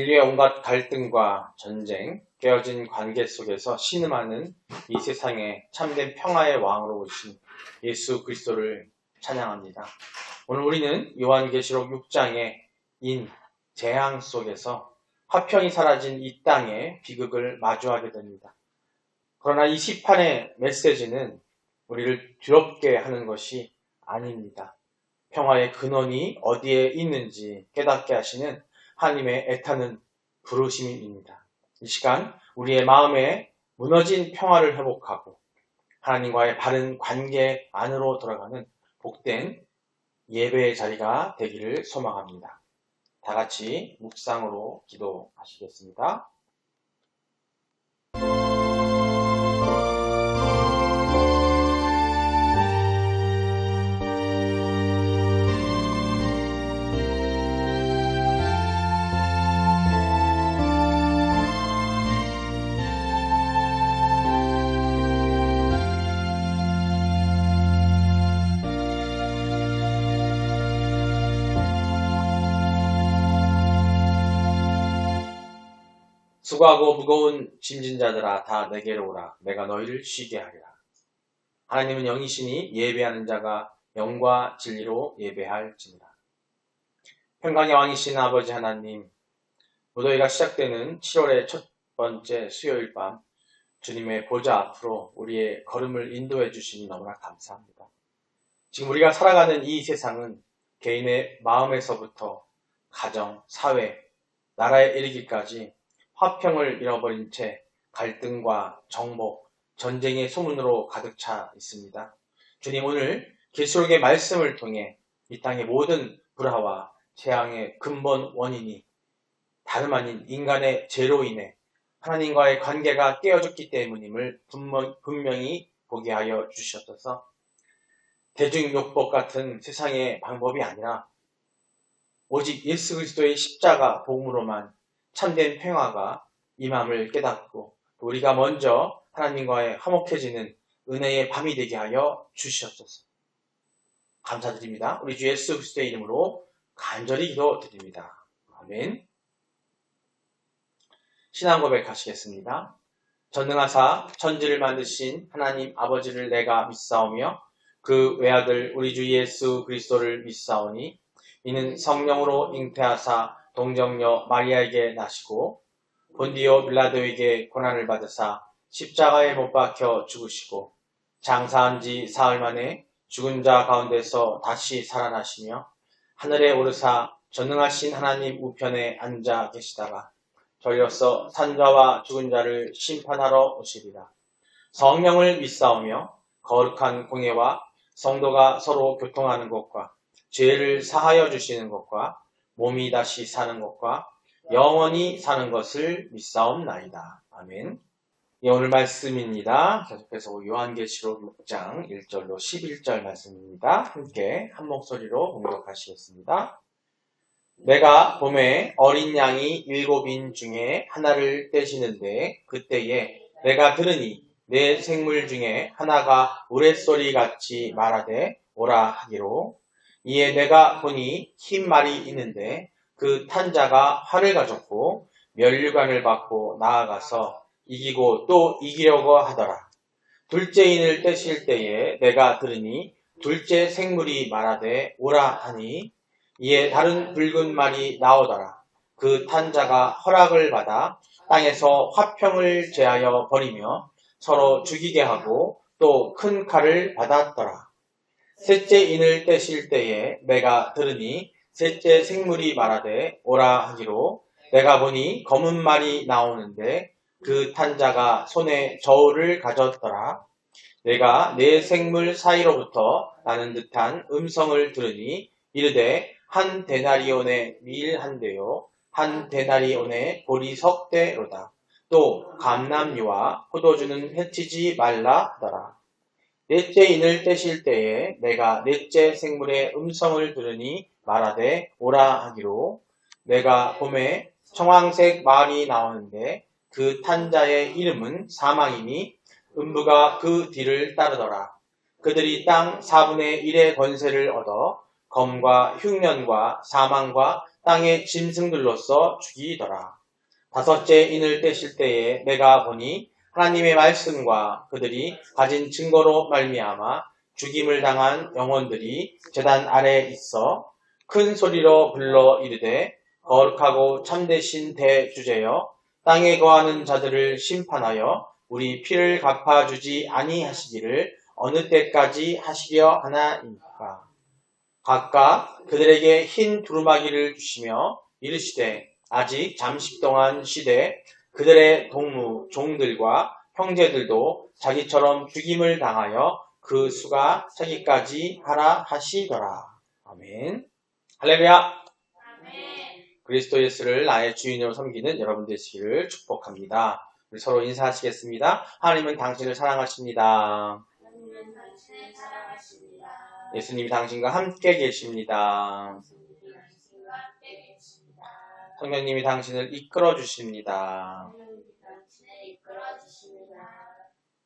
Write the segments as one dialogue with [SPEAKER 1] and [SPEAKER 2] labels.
[SPEAKER 1] 인류의 온갖 갈등과 전쟁, 깨어진 관계 속에서 신음하는 이 세상에 참된 평화의 왕으로 오신 예수 그리스도를 찬양합니다. 오늘 우리는 요한계시록 6장의 재앙 속에서 화평이 사라진 이 땅의 비극을 마주하게 됩니다. 그러나 이 시판의 메시지는 우리를 두렵게 하는 것이 아닙니다. 평화의 근원이 어디에 있는지 깨닫게 하시는 하나님의 애타는 부르심입니다. 이 시간 우리의 마음에 무너진 평화를 회복하고 하나님과의 바른 관계 안으로 돌아가는 복된 예배의 자리가 되기를 소망합니다. 다 같이 묵상으로 기도하시겠습니다. 수고하고 무거운 짐진 자들아 다 내게로 오라. 내가 너희를 쉬게 하리라. 하나님은 영이시니 예배하는 자가 영과 진리로 예배할지니라. 평강의 왕이신 아버지 하나님, 무더위가 시작되는 7월의 첫 번째 수요일 밤 주님의 보좌 앞으로 우리의 걸음을 인도해 주시니 너무나 감사합니다. 지금 우리가 살아가는 이 세상은 개인의 마음에서부터 가정, 사회, 나라에 이르기까지 화평을 잃어버린 채 갈등과 정복, 전쟁의 소문으로 가득 차 있습니다. 주님, 오늘 계시록의 말씀을 통해 이 땅의 모든 불화와 재앙의 근본 원인이 다름 아닌 인간의 죄로 인해 하나님과의 관계가 깨어졌기 때문임을 분명히 보게 하여 주셨어서 대중요법 같은 세상의 방법이 아니라 오직 예수 그리스도의 십자가 복음으로만 참된 평화가 임함을 깨닫고 우리가 먼저 하나님과의 화목해지는 은혜의 밤이 되게 하여 주시옵소서. 감사드립니다. 우리 주 예수 그리스도의 이름으로 간절히 기도드립니다. 아멘. 신앙 고백하시겠습니다. 전능하사 천지를 만드신 하나님 아버지를 내가 믿사오며 그 외아들 우리 주 예수 그리스도를 믿사오니 이는 성령으로 잉태하사 동정녀 마리아에게 나시고 본디오 빌라도에게 고난을 받으사 십자가에 못 박혀 죽으시고 장사한 지 사흘 만에 죽은 자 가운데서 다시 살아나시며 하늘에 오르사 전능하신 하나님 우편에 앉아 계시다가 저리로서 산자와 죽은 자를 심판하러 오시리라. 성령을 믿사오며 거룩한 공예와 성도가 서로 교통하는 것과 죄를 사하여 주시는 것과 몸이 다시 사는 것과 영원히 사는 것을 믿사옵나이다. 아멘. 오늘 말씀입니다. 계속해서 요한계시록 6장 1절로 11절 말씀입니다. 함께 한 목소리로 공독하시겠습니다. 내가 봄에 어린 양이 7인 중에 하나를 떼시는데 그때에 내가 들으니 내 생물 중에 하나가 우레소리 같이 말하되 오라 하기로 이에 내가 보니 흰 말이 있는데 그 탄 자가 활을 가졌고 면류관을 받고 나아가서 이기고 또 이기려고 하더라. 둘째 인을 떼실 때에 내가 들으니 둘째 생물이 말하되 오라 하니 이에 다른 붉은 말이 나오더라. 그 탄 자가 허락을 받아 땅에서 화평을 제하여 버리며 서로 죽이게 하고 또 큰 칼을 받았더라. 셋째 인을 떼실 때에 내가 들으니 셋째 생물이 말하되 오라 하기로 내가 보니 검은 말이 나오는데 그 탄 자가 손에 저울을 가졌더라. 내가 네 생물 사이로부터 나는 듯한 음성을 들으니 이르되 한 데나리온의 밀 한 대요 한 데나리온의 보리 석 대로다. 또 감람류와 포도주는 해치지 말라 하더라. 넷째 인을 떼실 때에 내가 넷째 생물의 음성을 들으니 말하되 오라 하기로 내가 봄에 청황색 말이 나오는데 그 탄 자의 이름은 사망이니 음부가 그 뒤를 따르더라. 그들이 땅 4분의 1의 권세를 얻어 검과 흉년과 사망과 땅의 짐승들로서 죽이더라. 다섯째 인을 떼실 때에 내가 보니 하나님의 말씀과 그들이 가진 증거로 말미암아 죽임을 당한 영혼들이 제단 아래에 있어 큰 소리로 불러 이르되 거룩하고 참되신 대주제여 땅에 거하는 자들을 심판하여 우리 피를 갚아주지 아니하시기를 어느 때까지 하시려 하나이까. 각각 그들에게 흰 두루마기를 주시며 이르시되 아직 잠시 동안 쉬되 그들의 동무 종들과 형제들도 자기처럼 죽임을 당하여 그 수가 차기까지 하라 하시더라. 아멘. 할렐루야. 그리스도 예수를 나의 주인으로 섬기는 여러분 되시기를 축복합니다. 우리 서로 인사하시겠습니다. 하나님은 당신을 사랑하십니다. 예수님이 당신과 함께 계십니다. 성령님이 당신을 이끌어 주십니다.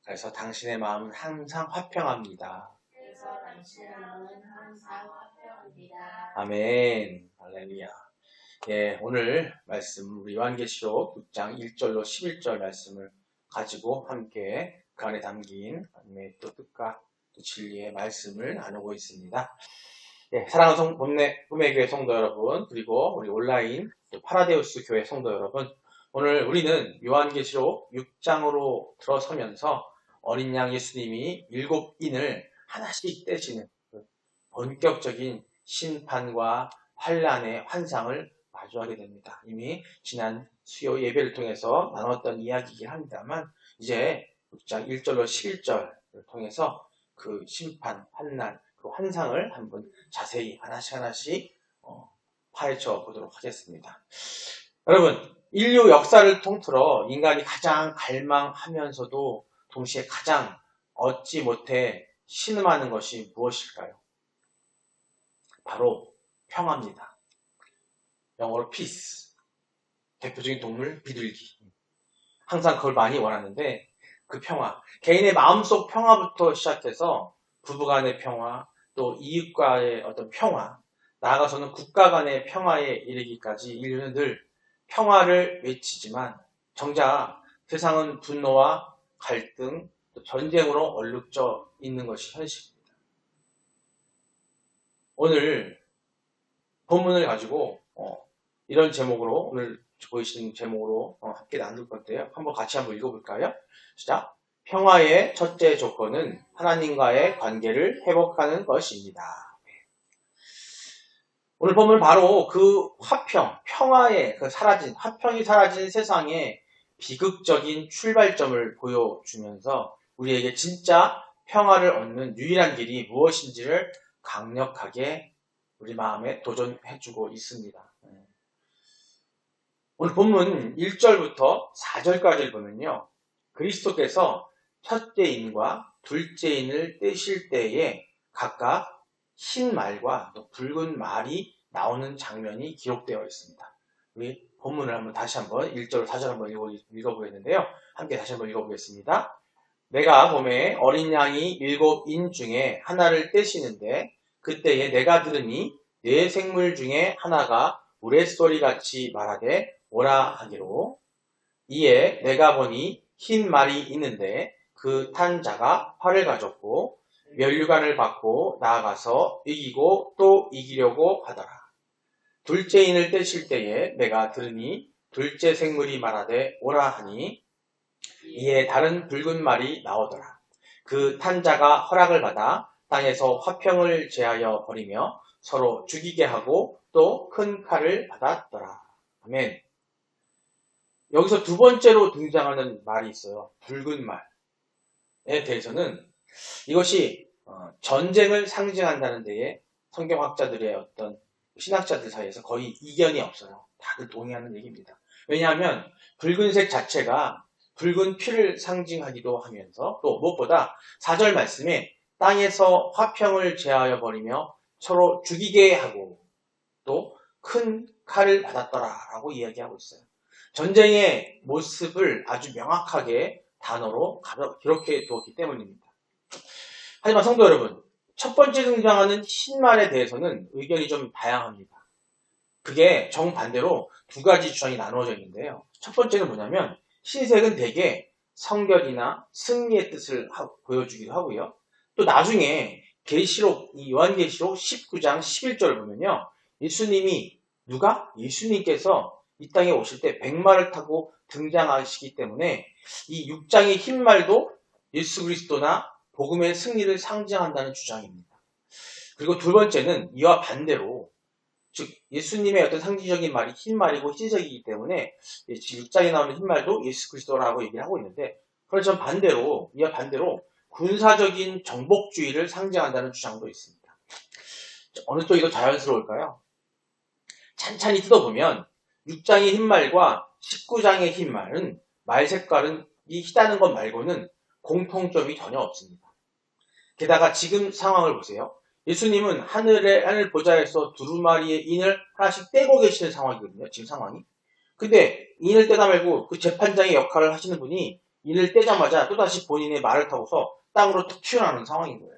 [SPEAKER 1] 그래서 당신의 마음은 항상 화평합니다. 아멘. 할렐루야. 예, 오늘 말씀 우리 요한계시록 6장 1절로 11절 말씀을 가지고 함께 그 안에 담긴 하나님의 또 뜻과 또 진리의 말씀을 나누고 있습니다. 예, 사랑하는 꿈의 교회 성도 여러분, 그리고 우리 온라인 파라데우스 교회 성도 여러분, 오늘 우리는 요한계시록 6장으로 들어서면서 어린 양 예수님이 7인을 하나씩 떼시는 본격적인 심판과 환란의 환상을 마주하게 됩니다. 이미 지난 수요 예배를 통해서 나눴던 이야기이긴 합니다만 이제 6장 1절로 11절을 통해서 그 심판, 환난, 그 환상을 한번 자세히 하나씩 파헤쳐 보도록 하겠습니다. 여러분, 인류 역사를 통틀어 인간이 가장 갈망하면서도 동시에 가장 얻지 못해 신음하는 것이 무엇일까요? 바로 평화입니다. 영어로 peace. 대표적인 동물 비둘기. 항상 그걸 많이 원하는데 그 평화, 개인의 마음속 평화부터 시작해서 부부간의 평화, 또 이웃과의 어떤 평화, 나아가서는 국가 간의 평화에 이르기까지 인류는 늘 평화를 외치지만 정작 세상은 분노와 갈등, 또 전쟁으로 얼룩져 있는 것이 현실입니다. 오늘 본문을 가지고 이런 제목으로 오늘 보이시는 제목으로 함께 나눌 건데요. 같이 한번 읽어볼까요? 시작. 평화의 첫째 조건은 하나님과의 관계를 회복하는 것입니다. 오늘 보면 바로 그 화평, 평화의 화평이 사라진 세상의 비극적인 출발점을 보여주면서 우리에게 진짜 평화를 얻는 유일한 길이 무엇인지를 강력하게 우리 마음에 도전해주고 있습니다. 오늘 본문 1절부터 4절까지를 보면요. 그리스도께서 첫째 인과 둘째 인을 떼실 때에 각각 흰 말과 또 붉은 말이 나오는 장면이 기록되어 있습니다. 우리 본문을 다시 한번 1절, 4절 한번 읽어보겠는데요. 함께 다시 한번 읽어보겠습니다. 내가 봄에 어린 양이 7인 중에 하나를 떼시는데 그때에 내가 들으니 네 생물 중에 하나가 우레소리같이 말하되 오라 하기로 이에 내가 보니 흰 말이 있는데 그 탄 자가 활을 가졌고 면류관을 받고 나아가서 이기고 또 이기려고 하더라. 둘째 인을 떼실 때에 내가 들으니 둘째 생물이 말하되 오라 하니 이에 다른 붉은 말이 나오더라. 그 탄 자가 허락을 받아 땅에서 화평을 제하여 버리며 서로 죽이게 하고 또 큰 칼을 받았더라. 아멘. 여기서 두 번째로 등장하는 말이 있어요. 붉은 말에 대해서는 이것이 전쟁을 상징한다는 데에 성경학자들의 어떤 신학자들 사이에서 거의 이견이 없어요. 다들 동의하는 얘기입니다. 왜냐하면 붉은색 자체가 붉은 피를 상징하기도 하면서 또 무엇보다 4절 말씀에 땅에서 화평을 제하여 버리며 서로 죽이게 하고 또 큰 칼을 받았더라 라고 이야기하고 있어요. 전쟁의 모습을 아주 명확하게 단어로 기록해 두었기 때문입니다. 하지만 성도 여러분, 첫 번째 등장하는 흰말에 대해서는 의견이 좀 다양합니다. 그게 정반대로 두 가지 주장이 나누어져 있는데요. 첫 번째는 뭐냐면 흰색은 대개 성결이나 승리의 뜻을 보여주기도 하고요. 또 나중에 계시록, 이 요한계시록 19장 11절을 보면요. 예수님께서 이 땅에 오실 때 백마를 타고 등장하시기 때문에 이 6장의 흰말도 예수 그리스도나 복음의 승리를 상징한다는 주장입니다. 그리고 두 번째는 이와 반대로, 즉 예수님의 어떤 상징적인 말이 흰말이고 흰색이기 때문에 6장에 나오는 흰말도 예수 그리스도라고 얘기를 하고 있는데, 그래서 이와 반대로 군사적인 정복주의를 상징한다는 주장도 있습니다. 어느 쪽이 더 자연스러울까요? 찬찬히 뜯어보면 6장의 흰말과 19장의 흰말은 말 색깔은 이 희다는 것 말고는 공통점이 전혀 없습니다. 게다가 지금 상황을 보세요. 예수님은 하늘 보좌에서 두루마리의 인을 하나씩 떼고 계시는 상황이거든요. 지금 상황이. 근데 인을 떼다 말고 그 재판장의 역할을 하시는 분이 인을 떼자마자 또다시 본인의 말을 타고서 땅으로 툭 튀어나오는 상황인 거예요.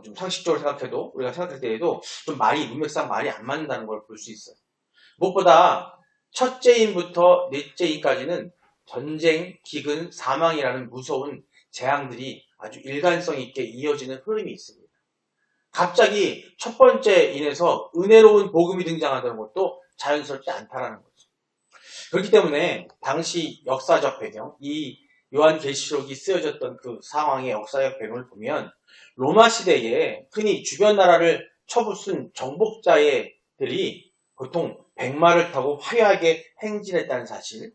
[SPEAKER 1] 좀 상식적으로 생각해도, 우리가 생각할 때에도 좀 문맥상 말이 안 맞는다는 걸 볼 수 있어요. 무엇보다 첫째 인부터 넷째 인까지는 전쟁, 기근, 사망이라는 무서운 재앙들이 아주 일관성 있게 이어지는 흐름이 있습니다. 갑자기 첫 번째 인에서 은혜로운 복음이 등장한다는 것도 자연스럽지 않다라는 거죠. 그렇기 때문에 당시 역사적 배경, 이 요한계시록이 쓰여졌던 그 상황의 역사적 배경을 보면 로마 시대에 흔히 주변 나라를 쳐부순 정복자들이 보통 백마를 타고 화려하게 행진했다는 사실,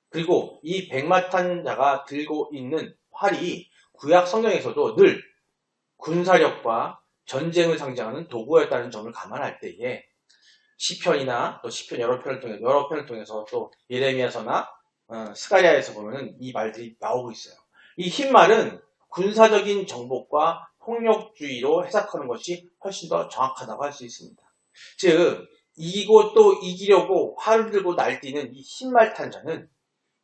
[SPEAKER 1] 그리고 이 백마 탄 자가 들고 있는 활이 구약 성경에서도 늘 군사력과 전쟁을 상징하는 도구였다는 점을 감안할 때에 시편이나 또 시편 여러 편을 통해서 또 예레미야서나 스가랴에서 보면은 이 말들이 나오고 있어요. 이 흰말은 군사적인 정복과 폭력주의로 해석하는 것이 훨씬 더 정확하다고 할 수 있습니다. 즉 이기고 또 이기려고 활을 들고 날뛰는 이 흰말 탄 자는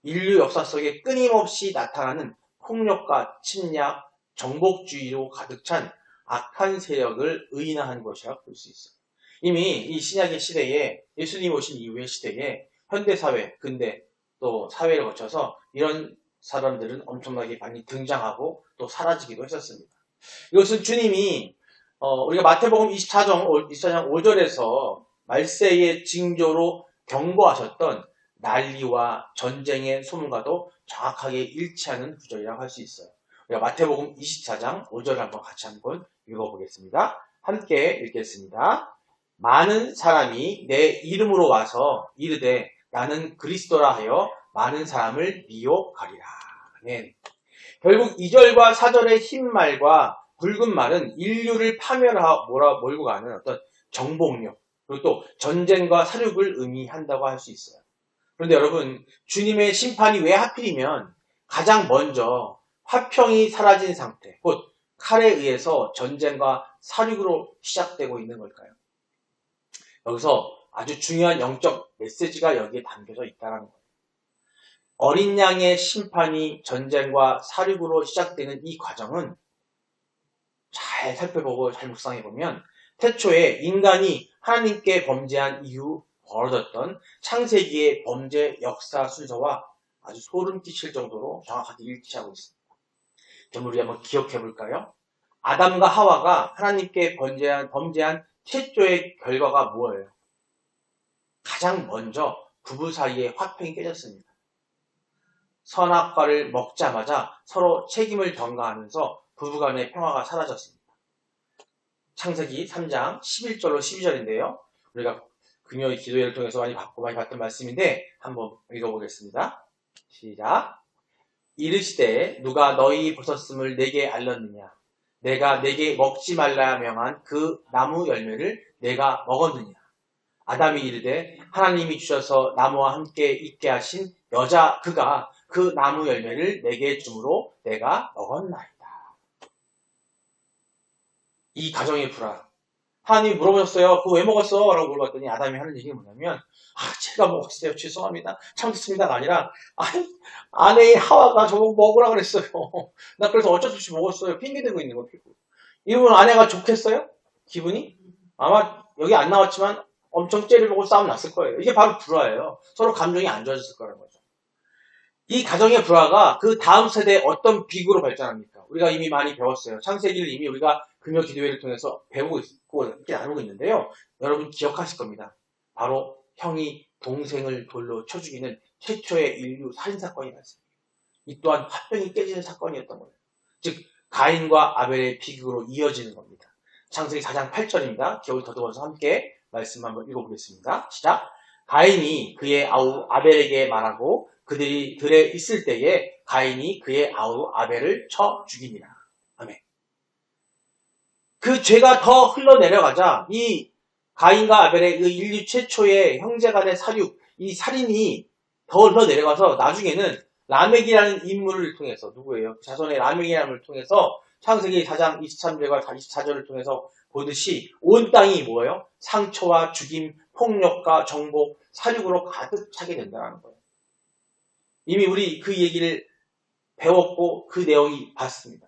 [SPEAKER 1] 인류 역사 속에 끊임없이 나타나는 폭력과 침략, 정복주의로 가득 찬 악한 세력을 의인화한 것이라고 볼 수 있어요. 이미 이 신약의 시대에, 예수님 오신 이후의 시대에 현대사회, 근대 또 사회를 거쳐서 이런 사람들은 엄청나게 많이 등장하고 또 사라지기도 했었습니다. 이것은 주님이 우리가 마태복음 24장 5절에서 말세의 징조로 경고하셨던 난리와 전쟁의 소문과도 정확하게 일치하는 구절이라고 할 수 있어요. 우리가 마태복음 24장 5절을 같이 한번 읽어보겠습니다. 함께 읽겠습니다. 많은 사람이 내 이름으로 와서 이르되 나는 그리스도라 하여 많은 사람을 미혹하리라. 아멘. 결국 2절과 4절의 흰 말과 붉은 말은 인류를 몰고 가는 어떤 정복력, 그리고 또 전쟁과 살육을 의미한다고 할 수 있어요. 그런데 여러분, 주님의 심판이 왜 하필이면 가장 먼저 화평이 사라진 상태, 곧 칼에 의해서 전쟁과 살육으로 시작되고 있는 걸까요? 여기서 아주 중요한 영적 메시지가 여기에 담겨져 있다는 거예요. 어린 양의 심판이 전쟁과 살육으로 시작되는 이 과정은 잘 살펴보고 잘 묵상해보면 태초에 인간이 하나님께 범죄한 이후 벌어졌던 창세기의 범죄 역사 순서와 아주 소름 끼칠 정도로 정확하게 일치하고 있습니다. 그럼 우리 한번 기억해볼까요? 아담과 하와가 하나님께 범죄한 최초의 결과가 뭐예요? 가장 먼저 부부 사이에 화평이 깨졌습니다. 선악과를 먹자마자 서로 책임을 전가하면서 부부간의 평화가 사라졌습니다. 창세기 3장 11절로 12절인데요. 우리가 금요일 기도회를 통해서 많이 봤던 말씀인데 한번 읽어보겠습니다. 시작. 이르시되 누가 너희 벗었음을 내게 알렸느냐? 내가 내게 먹지 말라 명한 그 나무 열매를 내가 먹었느냐? 아담이 이르되 하나님이 주셔서 나무와 함께 있게 하신 여자 그가 그 나무 열매를 내게 주므로 내가 먹었나이다. 이 가정의 불화. 하나님이 물어보셨어요. 그거 왜 먹었어? 라고 물어봤더니 아담이 하는 얘기가 뭐냐면 제가 먹었어요. 죄송합니다. 참겠습니다가 아니라 아내의 하와가 저거 먹으라 그랬어요. 나 그래서 어쩔 수 없이 먹었어요. 핑계대고 있는 거예요. 이러면 아내가 좋겠어요? 기분이? 아마 여기 안 나왔지만 엄청 째려보고 싸움 났을 거예요. 이게 바로 불화예요. 서로 감정이 안 좋아졌을 거라는 거죠. 이 가정의 불화가 그 다음 세대에 어떤 비극으로 발전합니까? 우리가 이미 많이 배웠어요. 창세기를 이미 우리가 금요 기도회를 통해서 배우고 있고 이렇게 나누고 있는데요. 여러분 기억하실 겁니다. 바로 형이 동생을 돌로 쳐 죽이는 최초의 인류 살인사건이 났습니다. 이 또한 화평이 깨지는 사건이었던 거예요. 즉 가인과 아벨의 비극으로 이어지는 겁니다. 창세기 4장 8절입니다. 기억을 더듬어서 함께 말씀 한번 읽어보겠습니다. 시작. 가인이 그의 아우 아벨에게 말하고 그들이 들에 있을 때에 가인이 그의 아우 아벨을 쳐 죽이니라. 아멘. 그 죄가 더 흘러내려가자 이 가인과 아벨의 그 인류 최초의 형제간의 사륙, 이 살인이 더 흘러내려가서 나중에는 라멕이라는 인물을 통해서 누구예요? 자손의 라멕이라는 인물을 통해서 창세기 4장 23절과 24절을 통해서 보듯이 온 땅이 뭐예요? 상처와 죽임, 폭력과 정복, 사륙으로 가득 차게 된다는 거예요. 이미 우리 그 얘기를 배웠고 그 내용이 봤습니다.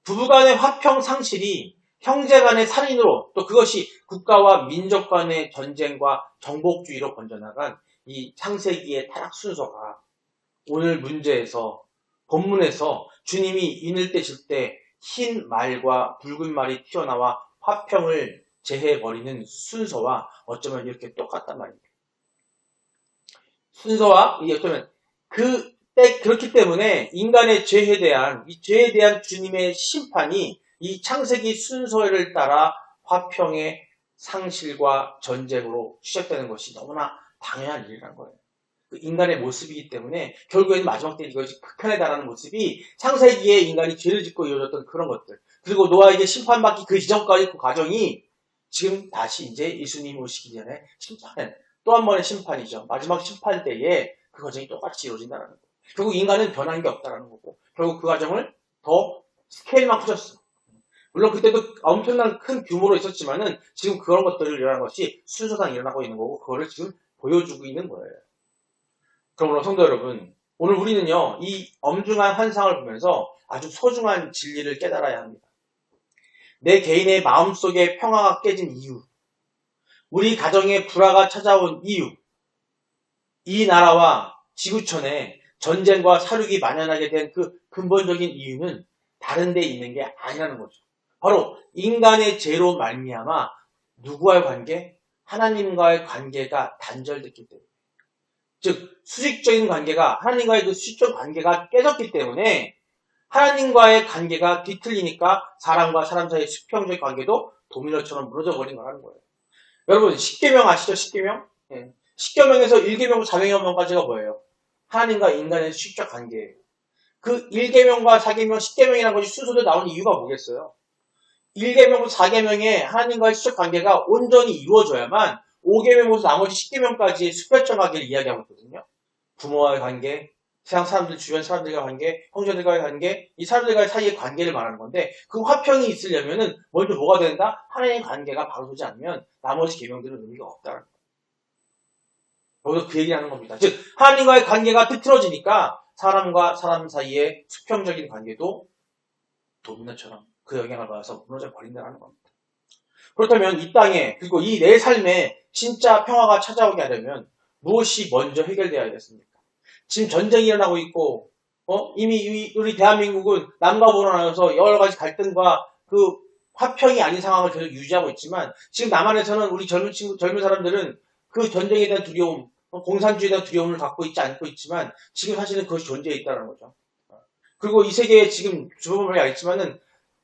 [SPEAKER 1] 부부간의 화평 상실이 형제간의 살인으로 또 그것이 국가와 민족 간의 전쟁과 정복주의로 번져나간 이 창세기의 타락 순서가 오늘 문제에서 본문에서 주님이 인을 떼실 때 흰 말과 붉은 말이 튀어나와 화평을 제해버리는 순서와 어쩌면 이렇게 똑같단 말입니다. 순서와 이게 어쩌면 그렇기 때문에 인간의 죄에 대한 이 죄에 대한 주님의 심판이 이 창세기 순서를 따라 화평의 상실과 전쟁으로 시작되는 것이 너무나 당연한 일이라는 거예요. 그 인간의 모습이기 때문에 결국에는 마지막 때 이것이 극한에 달하는 모습이 창세기에 인간이 죄를 짓고 이루어졌던 그런 것들 그리고 노아에게 심판받기 그 이전까지 그 과정이 지금 다시 이제 예수님 오시기 전에 심판은 또 한 번의 심판이죠. 마지막 심판 때에 그 과정이 똑같이 이루어진다는 거예요. 결국 인간은 변한 게 없다는 거고 결국 그 과정을 더 스케일만 커졌어. 물론 그때도 엄청난 큰 규모로 있었지만은 지금 그런 것들을 일어나는 것이 순서상 일어나고 있는 거고 그거를 지금 보여주고 있는 거예요. 그러므로 성도 여러분, 오늘 우리는요, 이 엄중한 환상을 보면서 아주 소중한 진리를 깨달아야 합니다. 내 개인의 마음속에 평화가 깨진 이유, 우리 가정에 불화가 찾아온 이유, 이 나라와 지구촌에 전쟁과 사륙이 만연하게 된 그 근본적인 이유는 다른 데 있는 게 아니라는 거죠. 바로 인간의 죄로 말미암아 누구와의 관계? 하나님과의 관계가 단절됐기 때문에. 즉 수직적인 관계가 하나님과의 그 수직적 관계가 깨졌기 때문에 하나님과의 관계가 뒤틀리니까 사람과 사람 사이의 수평적 관계도 도미노처럼 무너져 버린 거라는 거예요. 여러분 십계명 아시죠? 십계명? 네. 십계명에서 1계명, 4계명까지가 뭐예요? 하나님과 인간의 수직적 관계예요. 그 1계명과 4계명, 10계명이라는 것이 순서대로 나오는 이유가 뭐겠어요? 1계명부터 4계명의 하나님과의 수직 관계가 온전히 이루어져야만 5계명부터 나머지 10계명까지의 수평적 관계를 이야기하고 있거든요. 부모와의 관계, 세상 사람들, 주변 사람들과의 관계, 형제들과의 관계, 이 사람들과의 사이의 관계를 말하는 건데 그 화평이 있으려면은 먼저 뭐가 된다? 하나님의 관계가 바로 서지 않으면 나머지 계명들은 의미가 없다는 거예요. 여기서 그 얘기를 하는 겁니다. 즉 하나님과의 관계가 틀어지니까 사람과 사람 사이의 수평적인 관계도 도미노처럼 그 영향을 받아서 무너져 버린다는 겁니다. 그렇다면 이 땅에 그리고 이 내 삶에 진짜 평화가 찾아오게 하려면 무엇이 먼저 해결되어야겠습니까? 지금 전쟁이 일어나고 있고 이미 우리 대한민국은 남과 북으로 나눠서 여러 가지 갈등과 그 화평이 아닌 상황을 계속 유지하고 있지만 지금 남한에서는 우리 젊은 사람들은 그 전쟁에 대한 두려움, 공산주의에 대한 두려움을 갖고 있지 않고 있지만 지금 사실은 그것이 존재해 있다는 거죠. 그리고 이 세계에 지금 주범을 알겠지만은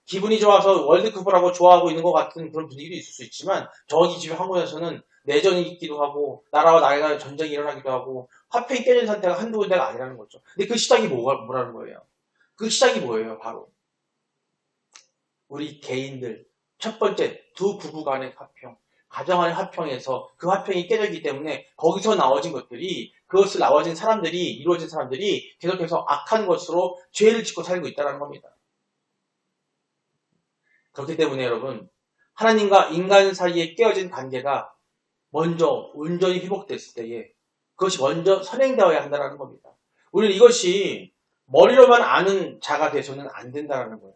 [SPEAKER 1] 기분이 좋아서 월드컵을 하고 좋아하고 있는 것 같은 그런 분위기도 있을 수 있지만 저기 지금 한국에서는 내전이 있기도 하고 나라와 나라 간의 전쟁이 일어나기도 하고 화평이 깨진 상태가 한두 군데가 아니라는 거죠. 근데 그 시작이 뭐라는 거예요? 그 시작이 뭐예요? 바로 우리 개인들 첫 번째 두 부부 간의 화평, 가정 안의 화평에서 그 화평이 깨졌기 때문에 거기서 나와진 것들이 그것을 나와진 사람들이 이루어진 사람들이 계속해서 악한 것으로 죄를 짓고 살고 있다는 겁니다. 그렇기 때문에 여러분 하나님과 인간 사이에 깨어진 관계가 먼저 온전히 회복됐을 때에 그것이 먼저 선행되어야 한다는 겁니다. 우리는 이것이 머리로만 아는 자가 돼서는 안 된다는 거예요.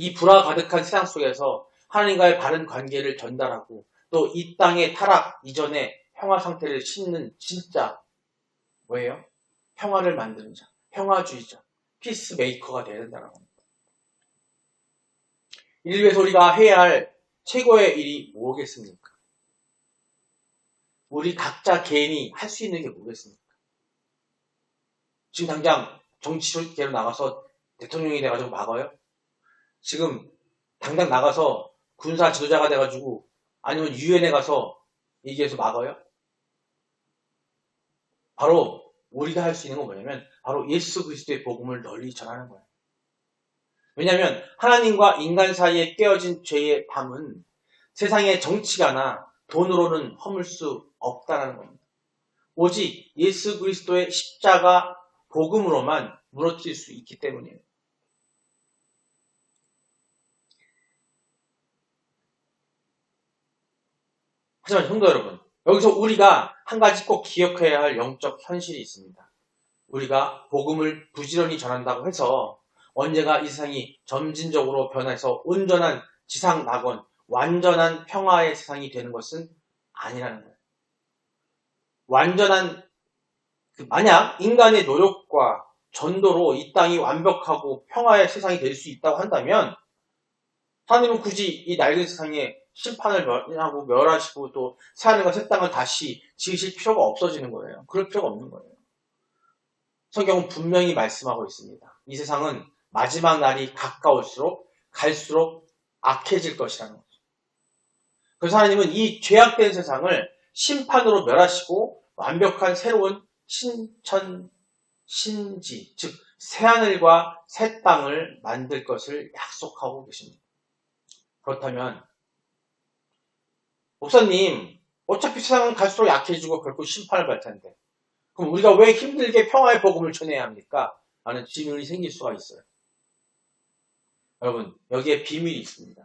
[SPEAKER 1] 이 불화 가득한 세상 속에서 하나님과의 바른 관계를 전달하고 또 이 땅의 타락 이전에 평화 상태를 싣는 진짜 뭐예요? 평화를 만드는 자, 평화주의자, 피스메이커가 되야 된다는 겁니다. 이를 위해서 우리가 해야 할 최고의 일이 뭐겠습니까? 우리 각자 개인이 할 수 있는 게 뭐겠습니까? 지금 당장 정치계로 나가서 대통령이 돼가지고 막아요? 지금 당장 나가서 군사 지도자가 돼가지고 아니면 유엔에 가서 얘기해서 막아요? 바로 우리가 할 수 있는 건 뭐냐면 바로 예수 그리스도의 복음을 널리 전하는 거예요. 왜냐하면 하나님과 인간 사이에 깨어진 죄의 밤은 세상의 정치가나 돈으로는 허물 수 없다는 겁니다. 오직 예수 그리스도의 십자가 복음으로만 무너뜨릴 수 있기 때문이에요. 하지만 성도 여러분, 여기서 우리가 한 가지 꼭 기억해야 할 영적 현실이 있습니다. 우리가 복음을 부지런히 전한다고 해서 언제가 이 세상이 점진적으로 변해서 온전한 지상 낙원, 완전한 평화의 세상이 되는 것은 아니라는 거예요. 완전한 만약 인간의 노력과 전도로 이 땅이 완벽하고 평화의 세상이 될 수 있다고 한다면 하나님은 굳이 이 낡은 세상에 심판을 하고 멸하시고 또 새하늘과 새 땅을 다시 지으실 필요가 없어지는 거예요. 그럴 필요가 없는 거예요. 성경은 분명히 말씀하고 있습니다. 이 세상은 마지막 날이 가까울수록 갈수록 악해질 것이라는 거죠. 그래서 하나님은 이 죄악된 세상을 심판으로 멸하시고 완벽한 새로운 신천, 신지, 즉 새하늘과 새 땅을 만들 것을 약속하고 계십니다. 그렇다면 목사님, 어차피 세상은 갈수록 약해지고 결국 심판을 받을 텐데 그럼 우리가 왜 힘들게 평화의 복음을 전해야 합니까? 라는 질문이 생길 수가 있어요. 여러분, 여기에 비밀이 있습니다.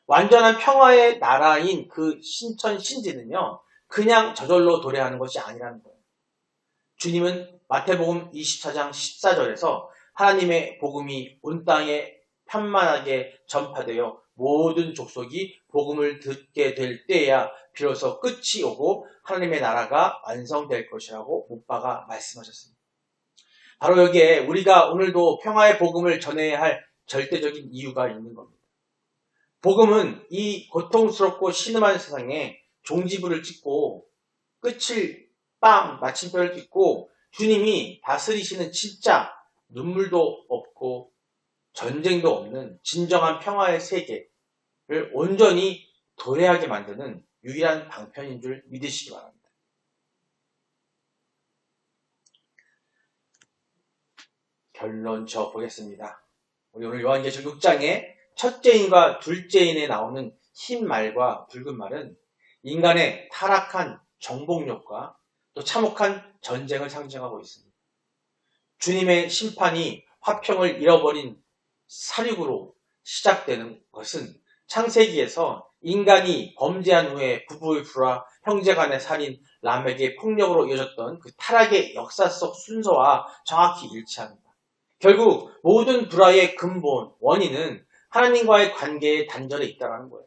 [SPEAKER 1] 완전한 평화의 나라인 그 신천 신지는요, 그냥 저절로 도래하는 것이 아니라는 거예요. 주님은 마태복음 24장 14절에서 하나님의 복음이 온 땅에 편만하게 전파되어 모든 족속이 복음을 듣게 될 때야 비로소 끝이 오고 하나님의 나라가 완성될 것이라고 못 박아 말씀하셨습니다. 바로 여기에 우리가 오늘도 평화의 복음을 전해야 할 절대적인 이유가 있는 겁니다. 복음은 이 고통스럽고 신음한 세상에 종지부를 찍고 끝을 마침표를 찍고 주님이 다스리시는 진짜 눈물도 없고 전쟁도 없는 진정한 평화의 세계를 온전히 도래하게 만드는 유일한 방편인 줄 믿으시기 바랍니다. 결론 지어 보겠습니다. 우리 오늘 요한계시록 6장에 첫째인과 둘째인에 나오는 흰 말과 붉은 말은 인간의 타락한 정복욕과 또 참혹한 전쟁을 상징하고 있습니다. 주님의 심판이 화평을 잃어버린 살육으로 시작되는 것은 창세기에서 인간이 범죄한 후에 부부의 불화, 형제간의 살인, 람에게 폭력으로 이어졌던 그 타락의 역사 속 순서와 정확히 일치합니다. 결국 모든 불화의 근본, 원인은 하나님과의 관계의 단절에 있다는 거예요.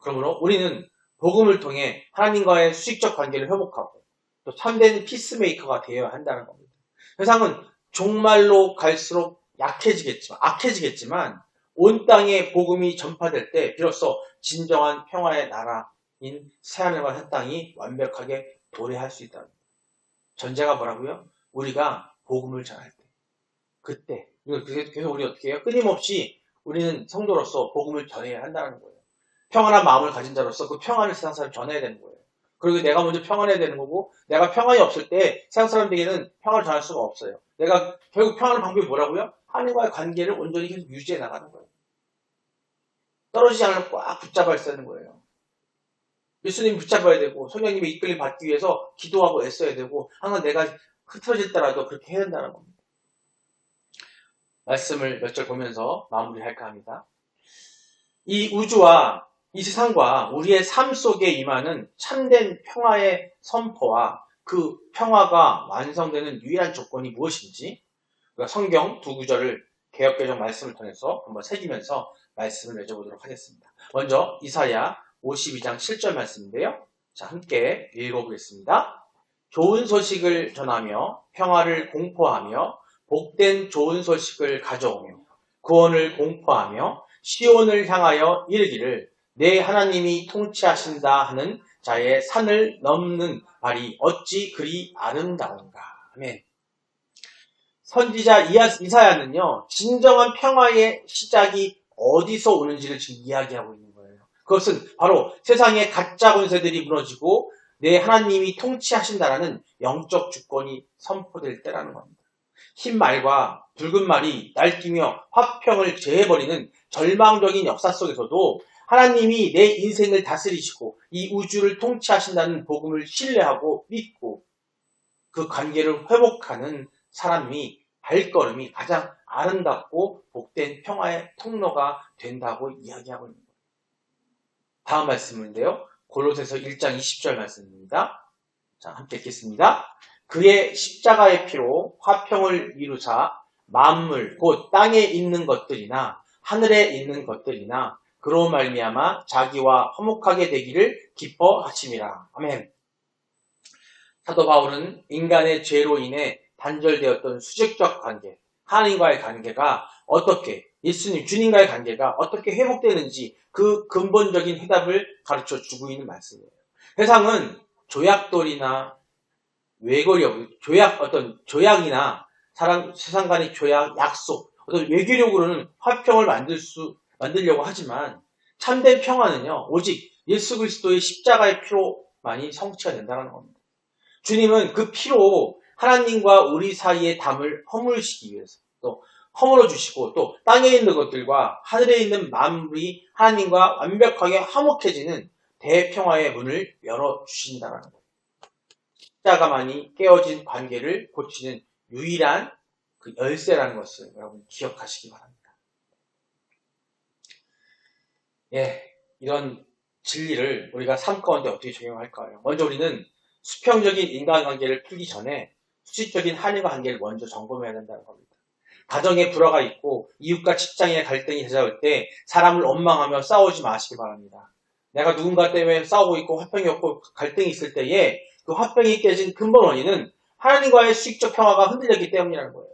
[SPEAKER 1] 그러므로 우리는 복음을 통해 하나님과의 수직적 관계를 회복하고 또 참된 피스메이커가 되어야 한다는 겁니다. 세상은 종말로 갈수록 악해지겠지만 온 땅에 복음이 전파될 때 비로소 진정한 평화의 나라인 새하늘과 새 땅이 완벽하게 도래할 수 있다. 전제가 뭐라고요? 우리가 복음을 전할 때. 그때. 그래서 우리 어떻게 해요? 끊임없이 우리는 성도로서 복음을 전해야 한다는 거예요. 평안한 마음을 가진 자로서 그 평안을 세상 사람에 전해야 되는 거예요. 그리고 내가 먼저 평안해야 되는 거고 내가 평안이 없을 때 세상 사람들에게는 평안을 전할 수가 없어요. 내가 결국 평안의 방법이 뭐라고요? 하나님과의 관계를 온전히 계속 유지해 나가는 거예요. 떨어지지 않으면 꽉 붙잡아 있어야 하는 거예요. 예수님 붙잡아야 되고 성령님의 이끌림 받기 위해서 기도하고 애써야 되고 항상 내가 흐트러질 때라도 그렇게 해야 된다는 겁니다. 말씀을 몇 절 보면서 마무리할까 합니다. 이 우주와 이 세상과 우리의 삶 속에 임하는 참된 평화의 선포와 그 평화가 완성되는 유일한 조건이 무엇인지 성경 두 구절을 개역개정 말씀을 통해서 한번 새기면서 말씀을 맺어보도록 하겠습니다. 먼저 이사야 52장 7절 말씀인데요. 자, 함께 읽어보겠습니다. 좋은 소식을 전하며 평화를 공포하며 복된 좋은 소식을 가져오며 구원을 공포하며 시온을 향하여 이르기를 내 하나님이 통치하신다 하는 자의 산을 넘는 발이 어찌 그리 아름다운가. 아멘. 선지자 이사야는요, 진정한 평화의 시작이 어디서 오는지를 지금 이야기하고 있는 거예요. 그것은 바로 세상의 가짜 권세들이 무너지고 내 하나님이 통치하신다라는 영적 주권이 선포될 때라는 겁니다. 흰 말과 붉은 말이 날뛰며 화평을 제해버리는 절망적인 역사 속에서도 하나님이 내 인생을 다스리시고 이 우주를 통치하신다는 복음을 신뢰하고 믿고 그 관계를 회복하는 사람이 발걸음이 가장 아름답고 복된 평화의 통로가 된다고 이야기하고 있는 거예요. 다음 말씀인데요. 골로새서 1장 20절 말씀입니다. 자, 함께 읽겠습니다. 그의 십자가의 피로 화평을 이루사 만물 곧 땅에 있는 것들이나 하늘에 있는 것들이나 그로 말미암아 자기와 화목하게 되기를 기뻐하심이라. 아멘. 사도 바울은 인간의 죄로 인해 단절되었던 수직적 관계, 하나님과의 관계가 어떻게, 예수님, 주님과의 관계가 어떻게 회복되는지 그 근본적인 해답을 가르쳐 주고 있는 말씀이에요. 세상은 조약돌이나 어떤 조약이나 세상 간의 조약, 약속, 어떤 외교력으로는 화평을 만들려고 하지만 참된 평화는요, 오직 예수 그리스도의 십자가의 피로만이 성취가 된다는 겁니다. 주님은 그 피로 하나님과 우리 사이의 담을 허물시키기 위해서 또 허물어 주시고 또 땅에 있는 것들과 하늘에 있는 만물이 하나님과 완벽하게 화목해지는 대평화의 문을 열어주신다는 거예요. 십자가만이 깨어진 관계를 고치는 유일한 그 열쇠라는 것을 여러분 기억하시기 바랍니다. 예, 이런 진리를 우리가 삶 가운데 어떻게 적용할까요? 먼저 우리는 수평적인 인간관계를 풀기 전에 수직적인 하나님과 관계를 먼저 점검해야 된다는 겁니다. 가정에 불화가 있고 이웃과 직장의 갈등이 찾아올 때 사람을 원망하며 싸우지 마시기 바랍니다. 내가 누군가 때문에 싸우고 있고 화평이 없고 갈등이 있을 때에 그 화평이 깨진 근본 원인은 하나님과의 수직적 평화가 흔들렸기 때문이라는 거예요.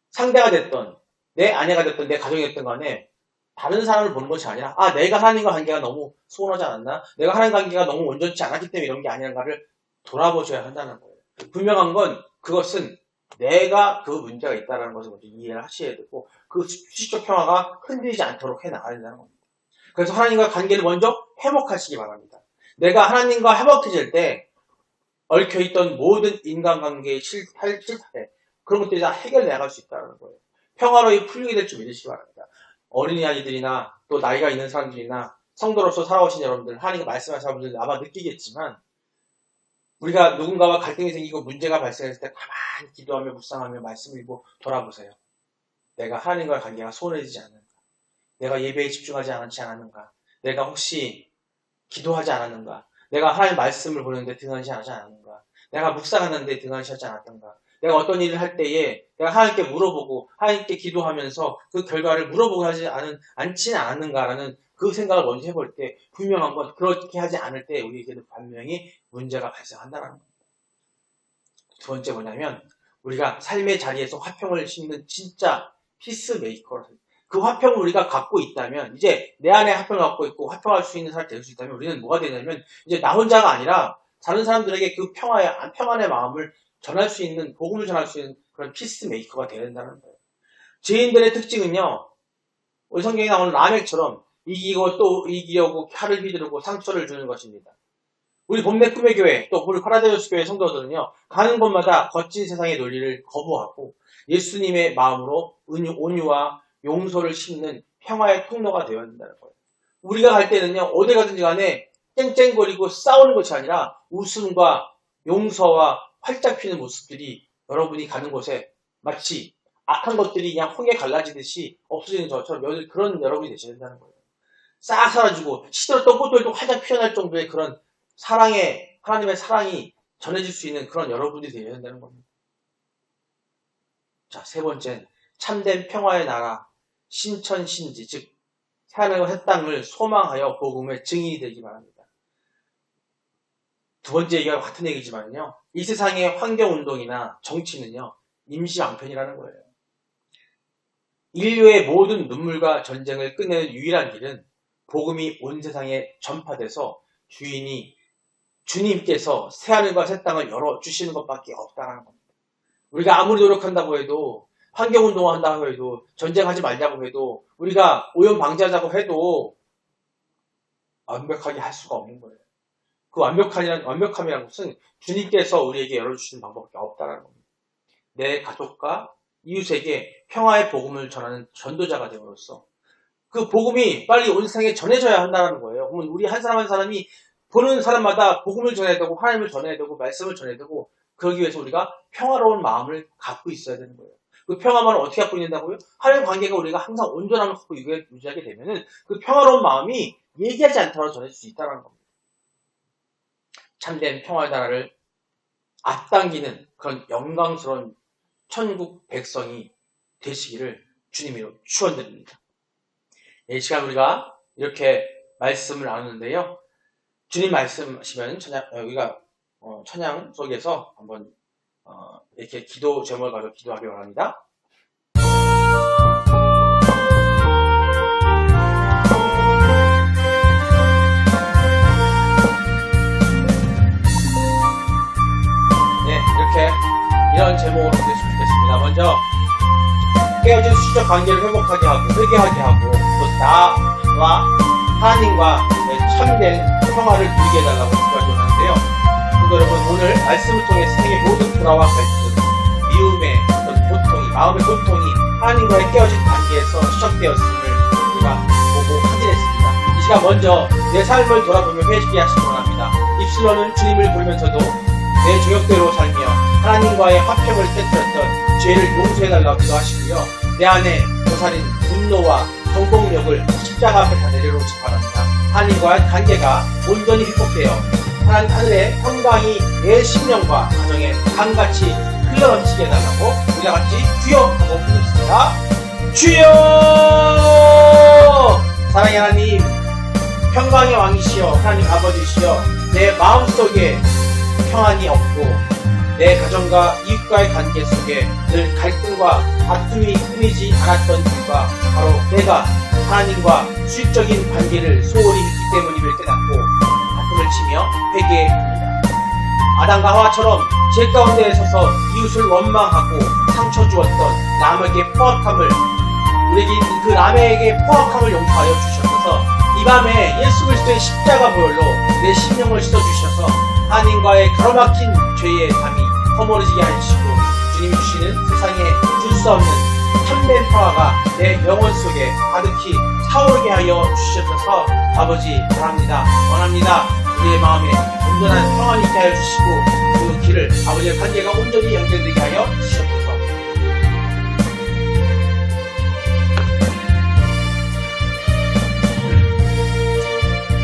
[SPEAKER 1] 상대가 됐던, 내 아내가 됐던, 내 가정이 됐던 간에 다른 사람을 보는 것이 아니라 내가 하나님과 관계가 너무 소원하지 않았나? 내가 하나님과 관계가 너무 온전치 않았기 때문에 이런 게 아닌가를 돌아보셔야 한다는 거예요. 분명한 건 그것은 내가 그 문제가 있다는 것을 먼저 이해를 하셔야 되고 그 수직적 평화가 흔들리지 않도록 해나가야 된다는 겁니다. 그래서 하나님과 관계를 먼저 회복하시기 바랍니다. 내가 하나님과 회복해질 때 얽혀있던 모든 인간관계의 실패, 그런 것들이 다 해결해 나갈 수 있다는 거예요. 평화로이 풀리게 될 줄 믿으시기 바랍니다. 어린이 아이들이나 또 나이가 있는 사람들이나 성도로서 살아오신 여러분들, 하나님과 말씀하신 사람들 아마 느끼겠지만 우리가 누군가와 갈등이 생기고 문제가 발생했을 때 가만히 기도하며 묵상하며 말씀을 읽고 돌아보세요. 내가 하나님과의 관계가 소원해지지 않는가? 내가 예배에 집중하지 않았는가? 내가 혹시 기도하지 않았는가? 내가 하나님 말씀을 보는데 등한시하지 않았는가? 내가 묵상하는데 등한시하지 않았던가? 내가 어떤 일을 할 때에 내가 하나님께 물어보고 하나님께 기도하면서 그 결과를 물어보고 않지는 않았는가라는 그 생각을 먼저 해볼 때 분명한 건 그렇게 하지 않을 때 우리에게는 분명히 문제가 발생한다는 겁니다. 두 번째 뭐냐면 우리가 삶의 자리에서 화평을 심는 진짜 피스메이커, 그 화평을 우리가 갖고 있다면 이제 내 안에 화평을 갖고 있고 화평할 수 있는 사람이 될 수 있다면 우리는 뭐가 되냐면 이제 나 혼자가 아니라 다른 사람들에게 그 평안의 마음을 전할 수 있는, 복음을 전할 수 있는 그런 피스메이커가 되어야 된다는 거예요. 죄인들의 특징은요, 우리 성경에 나오는 라멕처럼 이기고 또 이기려고 칼을 휘두르고 상처를 주는 것입니다. 우리 봄내 꿈의 교회, 또 우리 파라다이스 교회 성도들은요, 가는 곳마다 거친 세상의 논리를 거부하고 예수님의 마음으로 온유와 용서를 심는 평화의 통로가 되어야 된다는 거예요. 우리가 갈 때는요, 어디 가든지 간에 쨍쨍거리고 싸우는 것이 아니라 웃음과 용서와 활짝 피는 모습들이 여러분이 가는 곳에 마치 악한 것들이 그냥 홍에 갈라지듯이 없어지는 저처럼 그런 여러분이 되셔야 된다는 거예요. 싹 사라지고 시들었던 꽃들도 활짝 피어날 정도의 그런 하나님의 사랑이 전해질 수 있는 그런 여러분들이 되어야 된다는 겁니다. 자, 세 번째는 참된 평화의 나라, 신천신지, 즉 새하늘과 새 땅을 소망하여 복음의 증인이 되기 바랍니다. 두 번째 얘기가 같은 얘기지만요. 이 세상의 환경운동이나 정치는요. 임시방편이라는 거예요. 인류의 모든 눈물과 전쟁을 끝내는 유일한 길은 복음이 온 세상에 전파돼서 주님께서 새하늘과 새 땅을 열어주시는 것밖에 없다는 겁니다. 우리가 아무리 노력한다고 해도 환경운동을 한다고 해도 전쟁하지 말자고 해도 우리가 오염 방지하자고 해도 완벽하게 할 수가 없는 거예요. 그 완벽함이라는 것은 주님께서 우리에게 열어주시는 방법밖에 없다는 겁니다. 내 가족과 이웃에게 평화의 복음을 전하는 전도자가 됨으로써 그 복음이 빨리 온 세상에 전해져야 한다는 거예요. 그러면 우리 한 사람 한 사람이 보는 사람마다 복음을 전해야 되고 하나님을 전해야 되고 말씀을 전해야 되고 그러기 위해서 우리가 평화로운 마음을 갖고 있어야 되는 거예요. 그 평화만을 어떻게 갖고 있는다고요? 하나님 관계가 우리가 항상 온전함을 갖고 유지하게 되면은 그 평화로운 마음이 얘기하지 않더라도 전해질 수 있다는 겁니다. 참된 평화의 나라를 앞당기는 그런 영광스러운 천국 백성이 되시기를 주님으로 축원드립니다. 이 시간 우리가 이렇게 말씀을 나누는데요. 주님 말씀하시면 우리가 찬양 속에서 한번 이렇게 기도 제목을 가지고 기도하기 바랍니다. 네, 이렇게 이런 제목으로 드렸으면 좋겠습니다. 먼저 깨어진 수적 관계를 회복하게 하고 회개하게 하고 또 나와 하나님과 참된 평화를 누리게 해달라고 기도하기 원하는데요. 여러분 오늘 말씀을 통해 세상의 모든 불화와 갈등, 미움의 고통이, 마음의 고통이 하나님과의 깨어진 관계에서 시작되었음을 우리가 보고 확인했습니다. 이 시간 먼저 내 삶을 돌아보며 회개하시기 원합니다. 입술로는 주님을 부르면서도 내 저격대로 살며 하나님과의 화평을 깨뜨렸던 죄를 용서해달라고 기도하시고요. 내 안에 고살인 분노와 정복력을 십자가 앞에 다 내려놓지 바랍니다. 하나님과의 관계가 온전히 회복되어 하늘의 평강이 내 심령과 가정에 강같이 흘러넘치게 해달라고 우리가 같이 주여 하고 부르겠습니다. 주여! 사랑의 하나님, 평강의 왕이시여 하나님 아버지시여 내 마음속에 평안이 없고 내 가정과 이웃과의 관계 속에 늘 갈등과 다툼이 끊이지 않았던 이유가 바로 내가 하나님과 수직적인 관계를 소홀히 했기 때문임을 깨닫고 다툼을 치며 회개합니다. 아담과 하와처럼 죄 가운데 서서 이웃을 원망하고 상처 주었던 남에게 포악함을 우리에게 그 남에게 포악함을 용서하여 주셔서 이 밤에 예수 그리스도의 십자가 보혈로 내 심령을 씻어주셔서 하나님과의 가로막힌 죄의 담이 허물어지게 하시고 주님이 주시는 세상에 줄 수 없는 참된 평화가 내 영혼 속에 가득히 차오르게 하여 주셔서 아버지 바랍니다. 원합니다. 우리의 마음에 온전한 평안이 있게 하여 주시고 그 길을 아버지의 관계가 온전히 연결되게 하여 주시옵소서.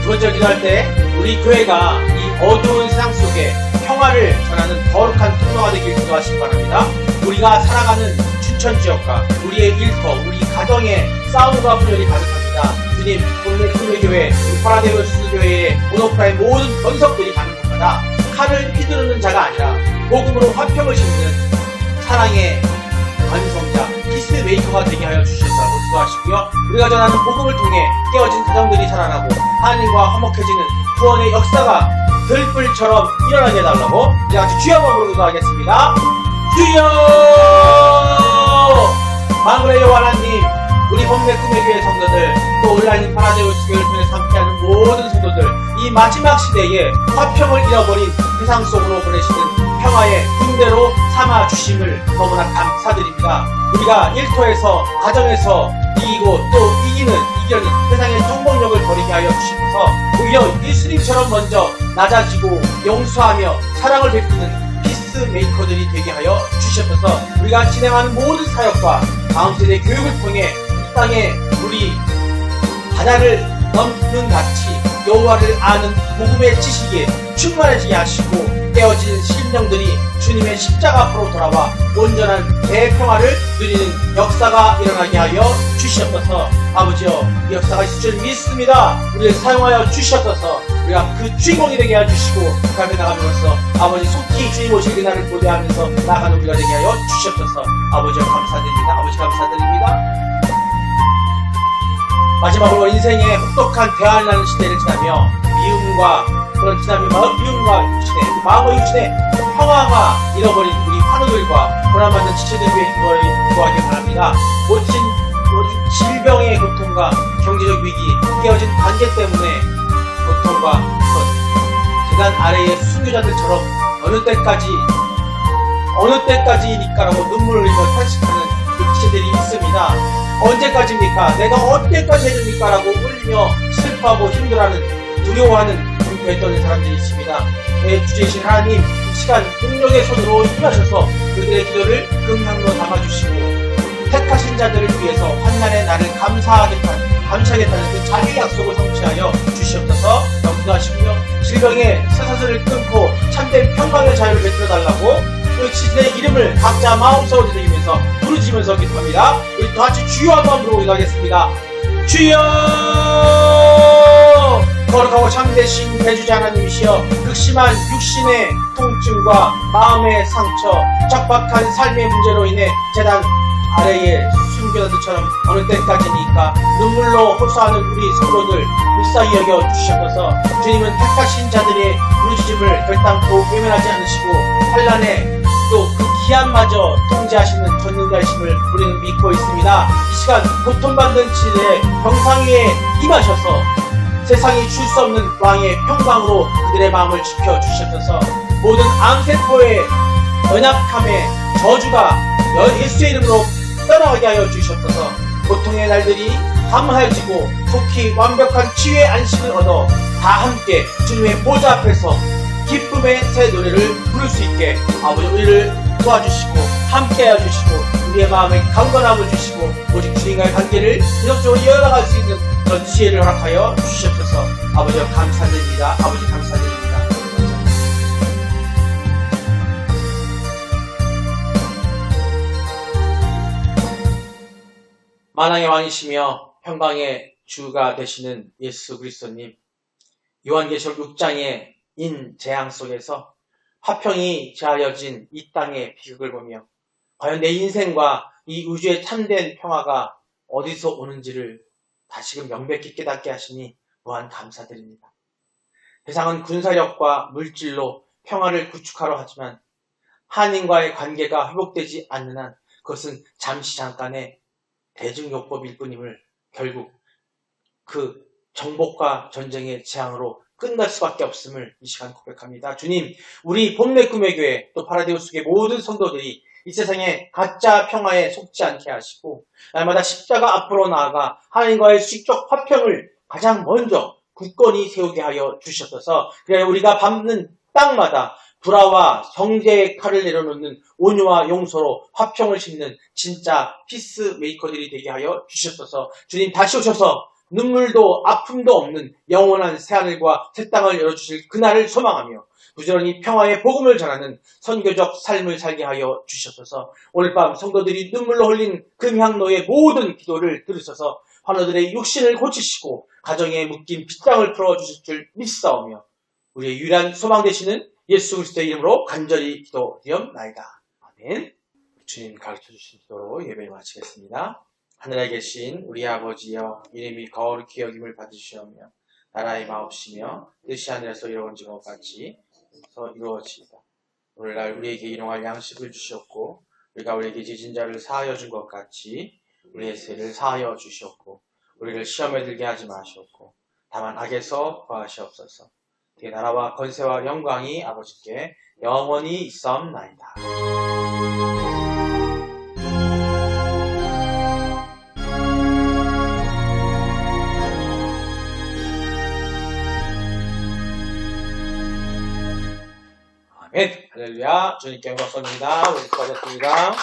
[SPEAKER 1] 두 번째 기도할 때 우리 교회가 이 어두운 세상 속에 평화를 전하는 거룩한 통로가 되길 기도하시기 바랍니다. 우리가 살아가는 춘천지역과 우리의 일터, 우리 가정에 싸움과 분열이 가득합니다. 주님, 본래 교회, 파라데우스 교회의 모노프라의 모든 번석들이 가는 곳마다 칼을 휘두르는 자가 아니라 복음으로 화평을 심는 사랑의 완성자, 피스메이커가 되게 하여 주시옵소서 기도하시고요. 우리가 전하는 복음을 통해 깨어진 가정들이 살아나고 하나님과 화목해지는 구원의 역사가 들불처럼 일어나게 해달라고 우리 같이 주여 한번 부르고 기도하겠습니다. 주여! 만군의 여호와 하나님, 우리 본래 꿈의 교회 성도들, 또 온라인 파라데우스 교회를 통해서 함께하는 모든 성도들, 이 마지막 시대에 화평을 잃어버린 세상 속으로 보내시는 평화의 군대로 삼아주심을 너무나 감사드립니다. 우리가 일터에서, 가정에서 이기고 또 이기는 세상의 정복력을 버리게 하여 주시면서 오히려 예수님처럼 먼저 낮아지고 용서하며 사랑을 베푸는 피스메이커들이 되게 하여 주시옵소서. 우리가 진행하는 모든 사역과 다음 세대 교육을 통해 이 땅에 우리 바다를 넘는 같이 여호와를 아는 복음의 지식에 충만해지게 하시고 깨어진 심령들이 주님의 십자가 앞으로 돌아와 온전한 대평화를 누리는 역사가 일어나게 하여 주시옵소서. 아버지여, 이 역사가 있을 줄 믿습니다. 우리를 사용하여 주시옵소서. 우리가 그 주인공이 되게 해주시고 그 앞에 나가면서 아버지 속히 주님 오실 그날을 고대하면서 나가는 우리가 되게 하여 주시옵소서. 아버지여, 감사드립니다. 아버지 감사드립니다. 마지막으로 인생의 혹독한 대환이라는 시대를 지나며 미움과 그런 지나며 미움과 육신의 마음과 육신의 평화가 잃어버린 우리 환우들과 고난받는 지체들 위해 기도하기 바랍니다. 모든 질병의 고통과 경제적 위기, 깨어진 관계 때문에 고통과 재단 아래의 순교자들처럼 어느 때까지니까라고 눈물을 흘리며 탄식하는 그 지체들이 있습니다. 언제까지입니까? 내가 언제까지 해줍니까? 라고 울며 슬퍼하고 힘들어하는 두려워하는 공포에 떠는 사람들이 있습니다. 내 주제이신 하나님, 이 시간 능력의 손으로 임하셔서 그들의 기도를 긍휼로 담아주시고 택하신 자들을 위해서 환난의 날을 감사하겠다는 그 자기 약속을 성취하여 주시옵소서. 기도하시며 질병의 쇠사슬을 끊고 참된 평강의 자유를 베풀어달라고 그 지체의 이름을 각자 마음속으로 되새기면서 부르짖으면서 기도합니다. 우리 다같이 주여 한번 부르고 기도하겠습니다. 주여! 거룩하고 참되신 대주자 하나님이시여, 극심한 육신의 통증과 마음의 상처, 척박한 삶의 문제로 인해 재단 아래의 순교자들처럼 어느 때까지니까 눈물로 호소하는 우리 성도들 불쌍히 여겨 주시옵소서. 주님은 택하신 자들의 부르짖음을 결단코 외면하지 않으시고 환난에 또 그 기한마저 통제하시는 전능자이심을 우리는 믿고 있습니다. 이 시간 고통받는 지들의 병상 위에 임하셔서 세상이 줄 수 없는 왕의 평강으로 그들의 마음을 지켜주시옵소서. 모든 암세포의 연약함의 저주가 예수의 이름으로 떠나가게 하여 주시옵소서. 고통의 날들이 감하여지고 속히 완벽한 치유의 안식을 얻어 다 함께 주님의 보좌 앞에서 기쁨의 새 노래를 부를 수 있게 아버지 우리를 도와주시고 함께하여 주시고 우리의 마음에 강건함을 주시고 오직 주님과의 관계를 지속적으로 이어나갈 수 있는 그런 지혜를 허락하여 주시옵소서. 아버지 감사드립니다. 아버지 감사드립니다. 만왕의 왕이시며 평강의 주가 되시는 예수 그리스도님, 요한계시록 6장의 인재앙 속에서 화평이 제하여진 이 땅의 비극을 보며 과연 내 인생과 이 우주의 참된 평화가 어디서 오는지를 다시금 명백히 깨닫게 하시니 무한 감사드립니다. 세상은 군사력과 물질로 평화를 구축하려 하지만 한인과의 관계가 회복되지 않는 한 그것은 잠시 잠깐의 대중요법일 뿐임을 결국 그 정복과 전쟁의 재앙으로 끝날 수밖에 없음을 이 시간 고백합니다. 주님, 우리 봄내 꿈의 교회 또 파라데우스교회 모든 성도들이 이 세상의 가짜 평화에 속지 않게 하시고 날마다 십자가 앞으로 나아가 하나님과의 수직적 화평을 가장 먼저 굳건히 세우게 하여 주셨어서 그래야 우리가 밟는 땅마다 불화와 경제의 칼을 내려놓는 온유와 용서로 화평을 심는 진짜 피스메이커들이 되게 하여 주셨어서 주님 다시 오셔서 눈물도 아픔도 없는 영원한 새하늘과 새 땅을 열어주실 그날을 소망하며 부지런히 평화의 복음을 전하는 선교적 삶을 살게 하여 주셨소서. 오늘 밤 성도들이 눈물로 흘린 금향로의 모든 기도를 들으셔서 환우들의 육신을 고치시고 가정에 묶인 빗장을 풀어주실 줄 믿사오며 우리의 유일한 소망 되시는 예수 그리스도의 이름으로 간절히 기도드리옵나이다. 아멘. 주님 가르쳐주신 기도로 예배를 마치겠습니다. 하늘에 계신 우리 아버지여, 이름이 거룩히 여김을 받으시오며 나라의 마옵시며 뜻이 하늘에서 이루어진 것 같이 이루어지이다. 오늘날 우리에게 일용할 양식을 주시옵고 우리가 우리에게 지진 자를 사하여 준 것 같이 우리의 죄를 사하여 주시옵고 우리를 시험에 들게 하지 마시옵고 다만 악에서 구하시옵소서. 그 나라와 권세와 영광이 아버지께 영원히 있사옵나이다. 아멘. 할렐루야. 주님께 영광 쏩니다. 우리 수고하셨습니다.